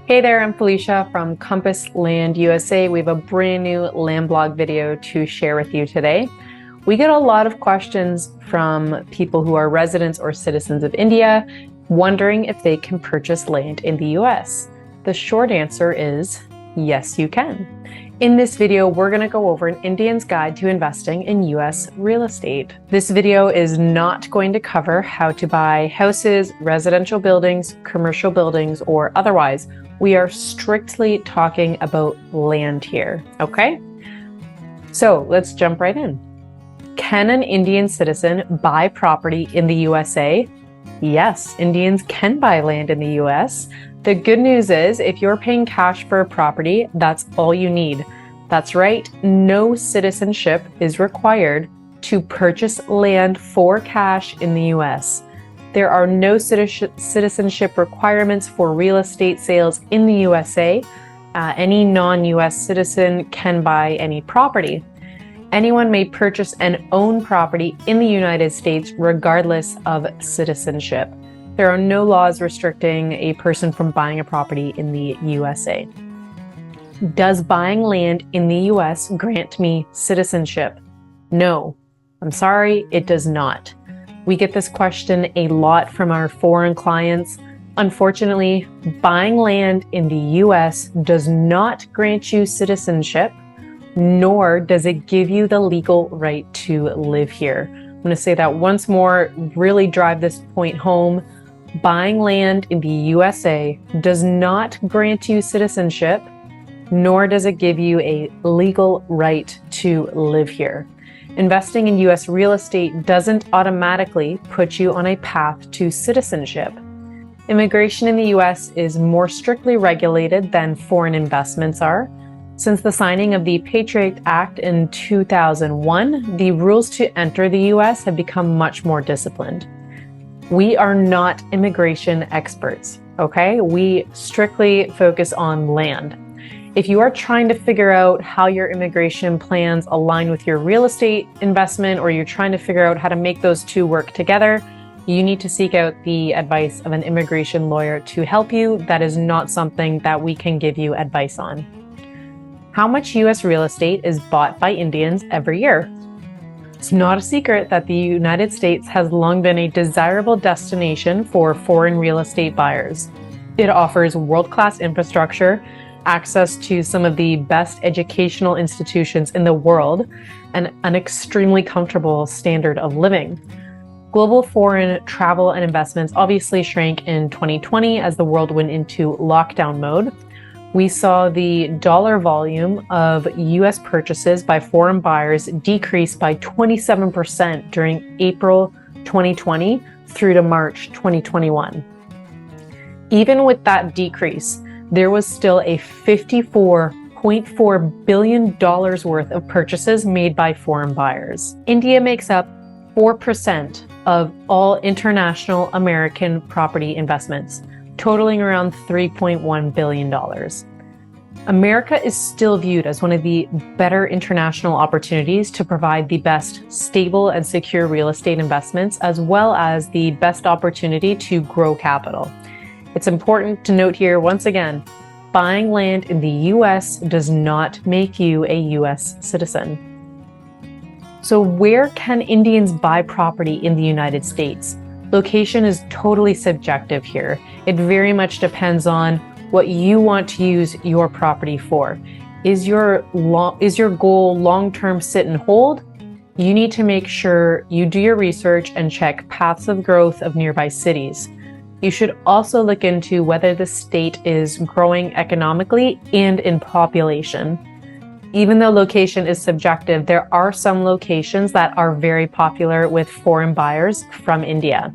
Hey there, I'm Felicia from Compass Land USA. We have a brand new land blog video to share with you today. We get a lot of questions from people who are residents or citizens of India wondering if they can purchase land in the US. The short answer is yes, you can. In this video, we're going to go over an Indian's guide to investing in US real estate. This video is not going to cover how to buy houses, residential buildings, commercial buildings, or otherwise. We are strictly talking about land here, okay? So let's jump right in. Can an Indian citizen buy property in the USA? Yes, Indians can buy land in the US. The good news is if you're paying cash for a property, that's all you need. That's right, no citizenship is required to purchase land for cash in the US. There are no citizenship requirements for real estate sales in the USA. Any non-US citizen can buy any property. Anyone may purchase and own property in the United States regardless of citizenship. There are no laws restricting a person from buying a property in the USA. Does buying land in the US grant me citizenship? No, I'm sorry, it does not. We get this question a lot from our foreign clients. Unfortunately, buying land in the US does not grant you citizenship, nor does it give you the legal right to live here. I'm going to say that once more, really drive this point home. Buying land in the USA does not grant you citizenship, nor does it give you a legal right to live here. Investing in US real estate doesn't automatically put you on a path to citizenship. Immigration in the US is more strictly regulated than foreign investments are. Since the signing of the Patriot Act in 2001, the rules to enter the US have become much more disciplined. We are not immigration experts, okay? We strictly focus on land. If you are trying to figure out how your immigration plans align with your real estate investment, or you're trying to figure out how to make those two work together, you need to seek out the advice of an immigration lawyer to help you. That is not something that we can give you advice on. How much US real estate is bought by Indians every year? It's not a secret that the United States has long been a desirable destination for foreign real estate buyers. It offers world-class infrastructure, access to some of the best educational institutions in the world, and an extremely comfortable standard of living. Global foreign travel and investments obviously shrank in 2020 as the world went into lockdown mode. We saw the dollar volume of US purchases by foreign buyers decrease by 27% during April 2020 through to March 2021. Even with that decrease, there was still a $54.4 billion worth of purchases made by foreign buyers. India makes up 4% of all international American property investments, totaling around $3.1 billion. America is still viewed as one of the better international opportunities to provide the best stable and secure real estate investments, as well as the best opportunity to grow capital. It's important to note here, once again, buying land in the US does not make you a US citizen. So where can Indians buy property in the United States? Location is totally subjective here. It very much depends on what you want to use your property for. Is your goal long-term sit and hold? You need to make sure you do your research and check paths of growth of nearby cities. You should also look into whether the state is growing economically and in population. Even though location is subjective, there are some locations that are very popular with foreign buyers from India.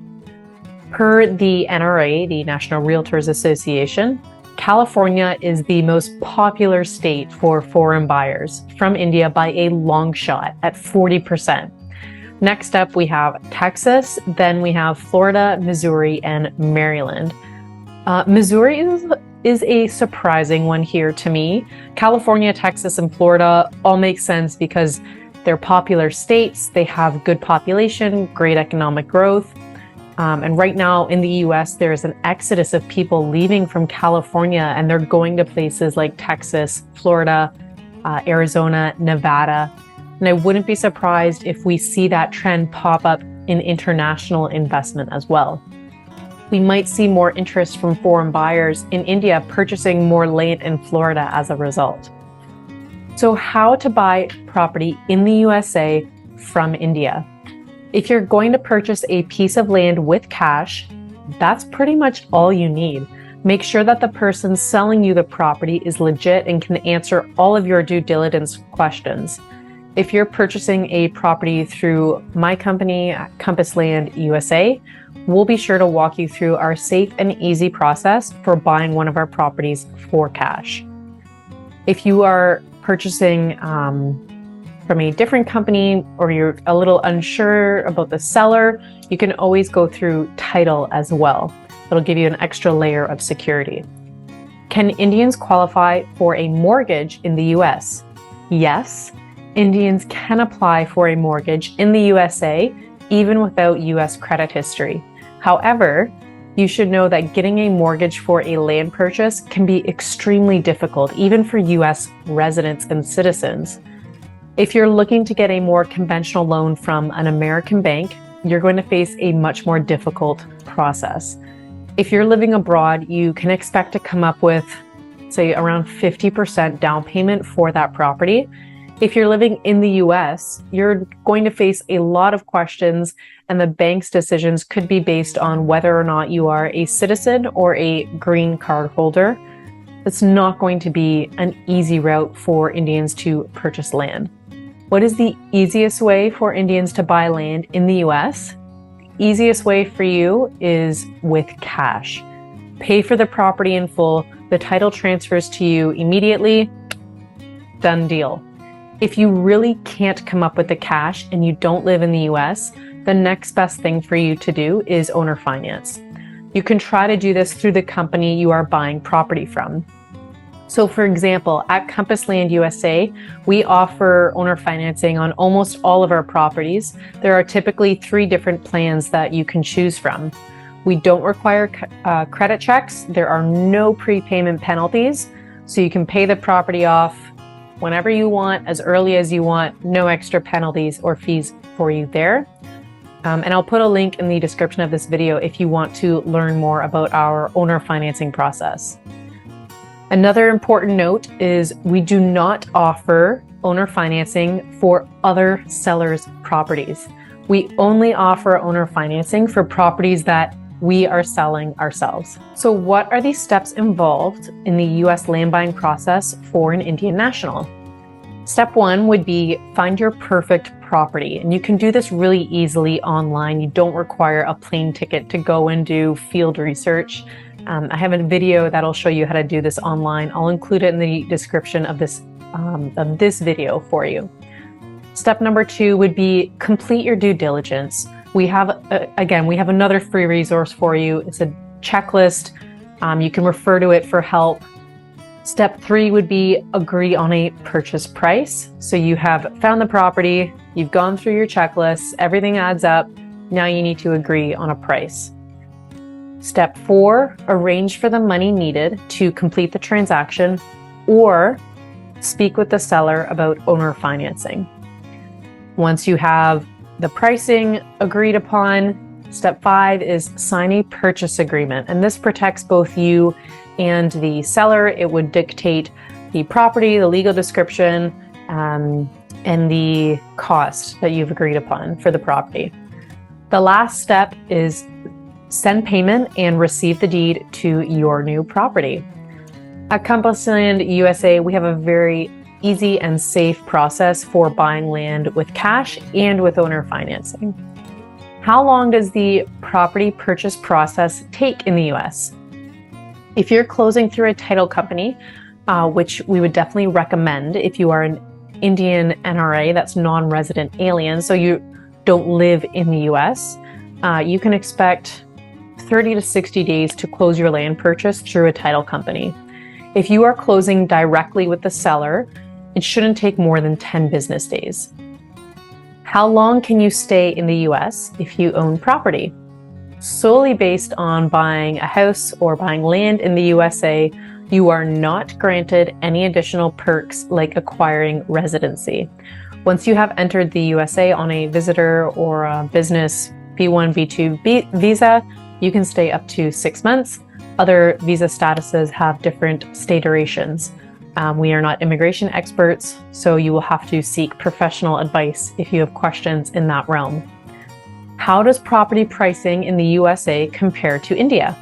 Per the NRA, the National Realtors Association, California is the most popular state for foreign buyers from India by a long shot at 40%. Next up, we have Texas, then we have Florida, Missouri, and Maryland. Missouri is a surprising one here to me. California, Texas, and Florida all make sense because they're popular states. They have good population, great economic growth. And right now in the US, there's an exodus of people leaving from California, and they're going to places like Texas, Florida, Arizona, Nevada. And I wouldn't be surprised if we see that trend pop up in international investment as well. We might see more interest from foreign buyers in India purchasing more land in Florida as a result. So how to buy property in the USA from India? If you're going to purchase a piece of land with cash, that's pretty much all you need. Make sure that the person selling you the property is legit and can answer all of your due diligence questions. If you're purchasing a property through my company, Compass Land USA, we'll be sure to walk you through our safe and easy process for buying one of our properties for cash. If you are purchasing from a different company, or you're a little unsure about the seller, you can always go through title as well. It'll give you an extra layer of security. Can Indians qualify for a mortgage in the US? Yes, Indians can apply for a mortgage in the USA even without US credit history. However, you should know that getting a mortgage for a land purchase can be extremely difficult, even for US residents and citizens. If you're looking to get a more conventional loan from an American bank, you're going to face a much more difficult process. If you're living abroad, you can expect to come up with, say, around 50% down payment for that property. If you're living in the US, you're going to face a lot of questions, and the bank's decisions could be based on whether or not you are a citizen or a green card holder. It's not going to be an easy route for Indians to purchase land. What is the easiest way for Indians to buy land in the US? The easiest way for you is with cash. Pay for the property in full, the title transfers to you immediately, done deal. If you really can't come up with the cash and you don't live in the US, the next best thing for you to do is owner finance. You can try to do this through the company you are buying property from. So for example, at Compass Land USA, we offer owner financing on almost all of our properties. There are typically 3 different plans that you can choose from. We don't require credit checks. There are no prepayment penalties, so you can pay the property off whenever you want, as early as you want, no extra penalties or fees for you there. And I'll put a link in the description of this video if you want to learn more about our owner financing process. Another important note is we do not offer owner financing for other sellers' properties. We only offer owner financing for properties that we are selling ourselves. So what are the steps involved in the US land buying process for an Indian national? Step 1 would be find your perfect property. And you can do this really easily online. You don't require a plane ticket to go and do field research. I have a video that'll show you how to do this online. I'll include it in the description of this video for you. Step number 2 would be complete your due diligence. We have, again, we have another free resource for you. It's a checklist. You can refer to it for help. Step 3 would be agree on a purchase price. So you have found the property, you've gone through your checklist, everything adds up. Now you need to agree on a price. Step 4, arrange for the money needed to complete the transaction or speak with the seller about owner financing. Once you have the pricing agreed upon, step 5 is sign a purchase agreement. And this protects both you and the seller. It would dictate the property, the legal description, and the cost that you've agreed upon for the property. The last step is send payment and receive the deed to your new property. At Compass Land USA, we have a very easy and safe process for buying land with cash and with owner financing. How long does the property purchase process take in the US? If you're closing through a title company, which we would definitely recommend if you are an Indian NRA, that's non-resident alien, so you don't live in the US, you can expect 30 to 60 days to close your land purchase through a title company. If you are closing directly with the seller, it shouldn't take more than 10 business days. How long can you stay in the US if you own property? solely based on buying a house or buying land in the USA, you are not granted any additional perks like acquiring residency. Once you have entered the USA on a visitor or a business B1, B2 visa, you can stay up to 6 months. Other visa statuses have different stay durations. We are not immigration experts, so you will have to seek professional advice if you have questions in that realm. How does property pricing in the USA compare to India?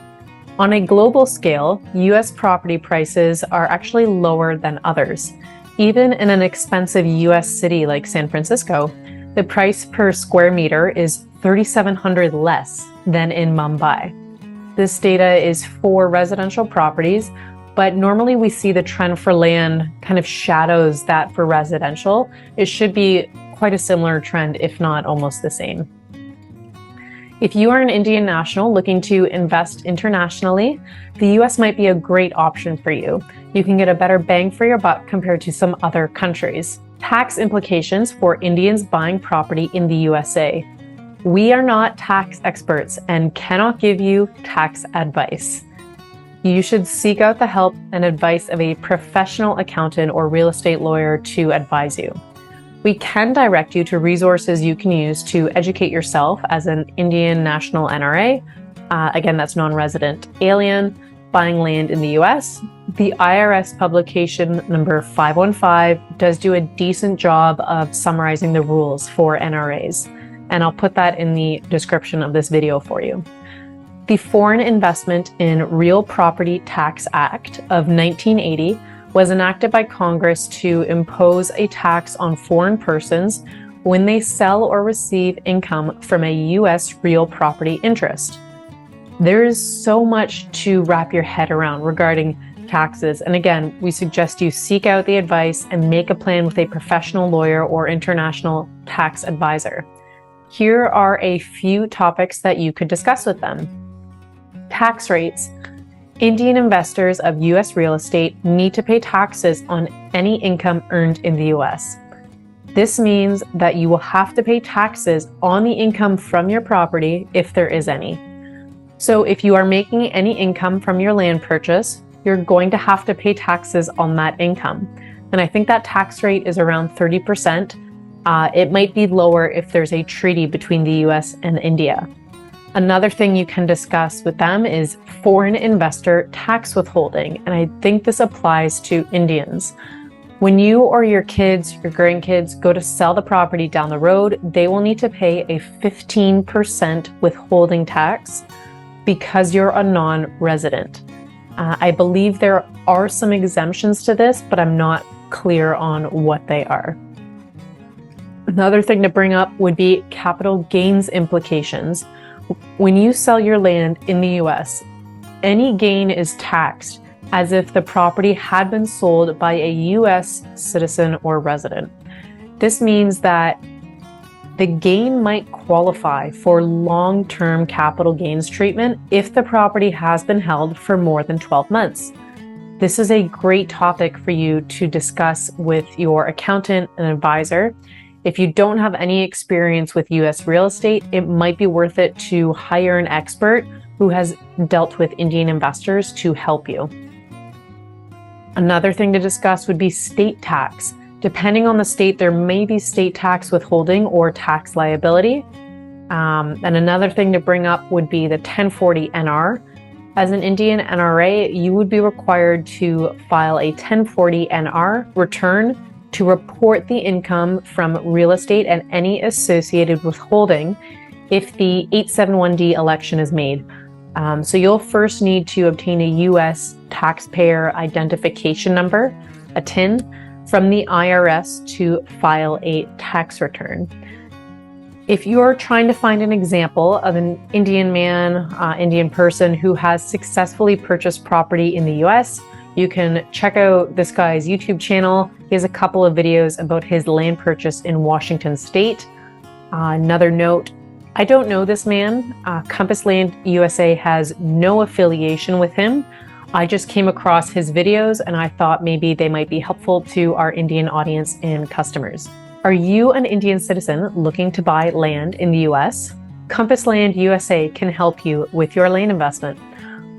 On a global scale, US property prices are actually lower than others. Even in an expensive US city like San Francisco, the price per square meter is $3,700 less than in Mumbai. This data is for residential properties, but normally we see the trend for land kind of shadows that for residential. It should be quite a similar trend, if not almost the same. If you are an Indian national looking to invest internationally, the US might be a great option for you. You can get a better bang for your buck compared to some other countries. Tax implications for Indians buying property in the USA. We are not tax experts and cannot give you tax advice. You should seek out the help and advice of a professional accountant or real estate lawyer to advise you. We can direct you to resources you can use to educate yourself as an Indian national NRA. Again, that's non-resident alien buying land in the US. The IRS publication number 515 does do a decent job of summarizing the rules for NRAs, and I'll put that in the description of this video for you. The Foreign Investment in Real Property Tax Act of 1980 was enacted by Congress to impose a tax on foreign persons when they sell or receive income from a U.S. real property interest. There is so much to wrap your head around regarding taxes, and again, we suggest you seek out the advice and make a plan with a professional lawyer or international tax advisor. Here are a few topics that you could discuss with them. Tax rates. Indian investors of U.S. real estate need to pay taxes on any income earned in the U.S. This means that you will have to pay taxes on the income from your property if there is any. So if you are making any income from your land purchase, you're going to have to pay taxes on that income. And I think that tax rate is around 30%. It might be lower if there's a treaty between the U.S. and India. Another thing you can discuss with them is foreign investor tax withholding, and I think this applies to Indians. When you or your kids, your grandkids go to sell the property down the road, they will need to pay a 15% withholding tax because you're a non-resident. I believe there are some exemptions to this, but I'm not clear on what they are. Another thing to bring up would be capital gains implications. When you sell your land in the US, any gain is taxed as if the property had been sold by a US citizen or resident. This means that the gain might qualify for long-term capital gains treatment if the property has been held for more than 12 months. This is a great topic for you to discuss with your accountant and advisor. If you don't have any experience with US real estate, it might be worth it to hire an expert who has dealt with Indian investors to help you. Another thing to discuss would be state tax. Depending on the state, there may be state tax withholding or tax liability. And another thing to bring up would be the 1040 NR. As an Indian NRA, you would be required to file a 1040 NR return to report the income from real estate and any associated withholding if the 871D election is made. So you'll first need to obtain a U.S. taxpayer identification number, a TIN, from the IRS to file a tax return. If you're trying to find an example of an Indian man, Indian person who has successfully purchased property in the U.S., you can check out this guy's YouTube channel. He has a couple of videos about his land purchase in Washington State. Another note, I don't know this man. Compass Land USA has no affiliation with him. I just came across his videos and I thought maybe they might be helpful to our Indian audience and customers. Are you an Indian citizen looking to buy land in the US? Compass Land USA can help you with your land investment.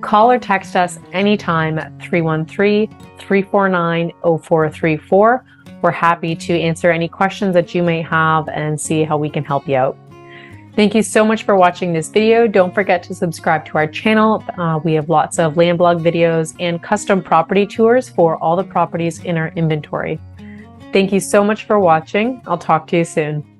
Call or text us anytime at 313-349-0434. We're happy to answer any questions that you may have and see how we can help you out. Thank you so much for watching this video. Don't forget to subscribe to our channel. We have lots of land blog videos and custom property tours for all the properties in our inventory. Thank you so much for watching. I'll talk to you soon.